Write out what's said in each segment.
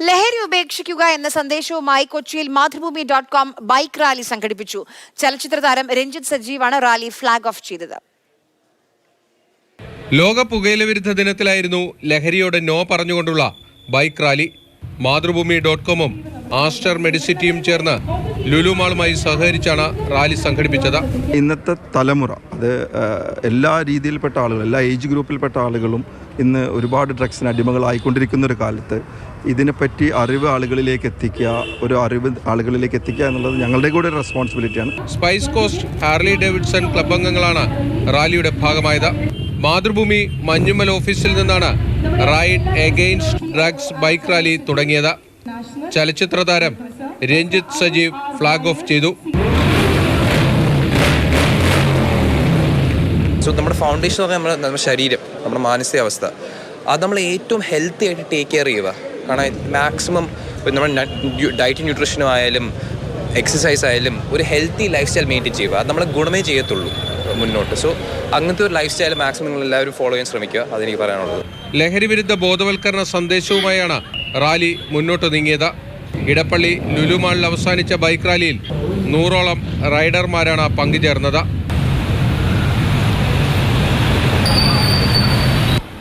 ലഹരി ഉപേക്ഷിക്കുക എന്ന സന്ദേശവുമായി കൊച്ചിയിൽ മാതൃഭൂമി.com ബൈക്ക് റാലി സംഘടിപ്പിച്ചു. ചലച്ചിത്ര താരം രഞ്ജിത്ത് സജീവാണ് റാലി ഫ്ളാഗ് ഓഫ് ചെയ്തത്. ലോക പുകയില വിരുദ്ധ ദിനത്തിലായിരുന്നു ലഹരിയോട് നോ പറഞ്ഞുകൊണ്ടുള്ള ബൈക്ക് റാലി. മാതൃഭൂമി.com ആസ്റ്റർ മെഡിസിറ്റിയും ചേർന്ന് ലുലു മാളുമായി സഹകരിച്ചാണ് റാലി സംഘടിപ്പിച്ചത്. ഇന്നത്തെ തലമുറ അത് എല്ലാ രീതിയിൽപ്പെട്ട ആളുകൾ, എല്ലാ ഏജ് ഗ്രൂപ്പിൽപ്പെട്ട ആളുകളും ഇന്ന് ഒരുപാട് ഡ്രഗ്സിന് അടിമകളായിക്കൊണ്ടിരിക്കുന്ന ഒരു കാലത്ത് ഇതിനെപ്പറ്റി അറിവ് ആളുകളിലേക്ക് എത്തിക്കുക എന്നുള്ളത് ഞങ്ങളുടെ കൂടെ ഒരു റെസ്പോൺസിബിലിറ്റിയാണ്. Spice coast Harley Davidson club അംഗങ്ങളാണ് റാലിയുടെ ഭാഗമായത്. മാതൃഭൂമി മഞ്ഞുമൽ ഓഫീസിൽ നിന്നാണ് ride against drugs bike rally തുടങ്ങിയത്. ചലച്ചിത്ര താരം രഞ്ജിത്ത് സജീവ് ഫ്ളാഗ് ഓഫ് ചെയ്തു. നമ്മുടെ ഫൗണ്ടേഷൻ എന്ന് പറഞ്ഞാൽ നമ്മുടെ ശരീരം, നമ്മുടെ മാനസികാവസ്ഥ, അത് നമ്മൾ ഏറ്റവും ഹെൽത്തി ആയിട്ട് ടേക്ക് കെയർ ചെയ്യുക. കാരണം മാക്സിമം നമ്മുടെ ഡയറ്റ് ന്യൂട്രീഷനും ആയാലും എക്സസൈസ് ആയാലും ഒരു ഹെൽത്തി ലൈഫ് സ്റ്റൈൽ മെയിൻറ്റെയിൻ ചെയ്യുക. അത് നമ്മളെ ഗുണമേ ചെയ്യത്തുള്ളൂ മുന്നോട്ട്. സോ അങ്ങനത്തെ ഒരു ലൈഫ് സ്റ്റൈൽ മാക്സിമം നിങ്ങൾ എല്ലാവരും ഫോളോ ചെയ്യാൻ ശ്രമിക്കുക. അതെനിക്ക് പറയാനുള്ളത്. ലഹരി വിരുദ്ധ ബോധവൽക്കരണ സന്ദേശവുമായാണ് റാലി മുന്നോട്ട് നീങ്ങിയത്. ഇടപ്പള്ളി ലുലു മാളിൽ അവസാനിച്ച ബൈക്ക് റാലിയിൽ 100ഓളം റൈഡർമാരാണ് പങ്കുചേർന്നത്.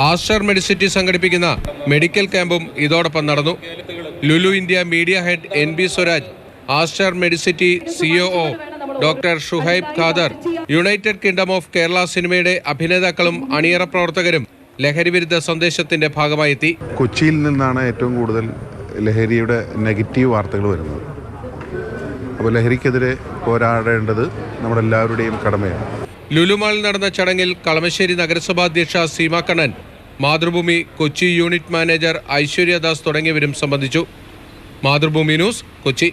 ആസ്റ്റർ മെഡിസിറ്റി സംഘടിപ്പിക്കുന്ന മെഡിക്കൽ ക്യാമ്പും ഇതോടൊപ്പം നടന്നു. Lulu India media head NB Swaraj, Aster Medicity COO doctor Shuhaib Khader, United kingdom of Kerala സിനിമയുടെ അഭിനേതാക്കളും അണിയറ പ്രവർത്തകരും ലഹരി വിരുദ്ധ സന്ദേശത്തിന്റെ ഭാഗമായി എത്തി. കൊച്ചിയിൽ നിന്നാണ് ഏറ്റവും കൂടുതൽ ലഹരിയുടെ നെഗറ്റീവ് വാർത്തകൾ വരുന്നത്. അപ്പോൾ ലഹരിക്കെതിരെ പോരാടേണ്ടത് നമ്മുടെ എല്ലാവരുടെയും കടമയാണ്. ലുലുമാളിൽ നടന്ന ചടങ്ങിൽ കളമശ്ശേരി നഗരസഭാ അധ്യക്ഷ സീമ കണ്ണൻ, മാതൃഭൂമി കൊച്ചി യൂണിറ്റ് മാനേജർ ഐശ്വര്യദാസ് തുടങ്ങിയവരും സംബന്ധിച്ചു. മാതൃഭൂമി ന്യൂസ്, കൊച്ചി.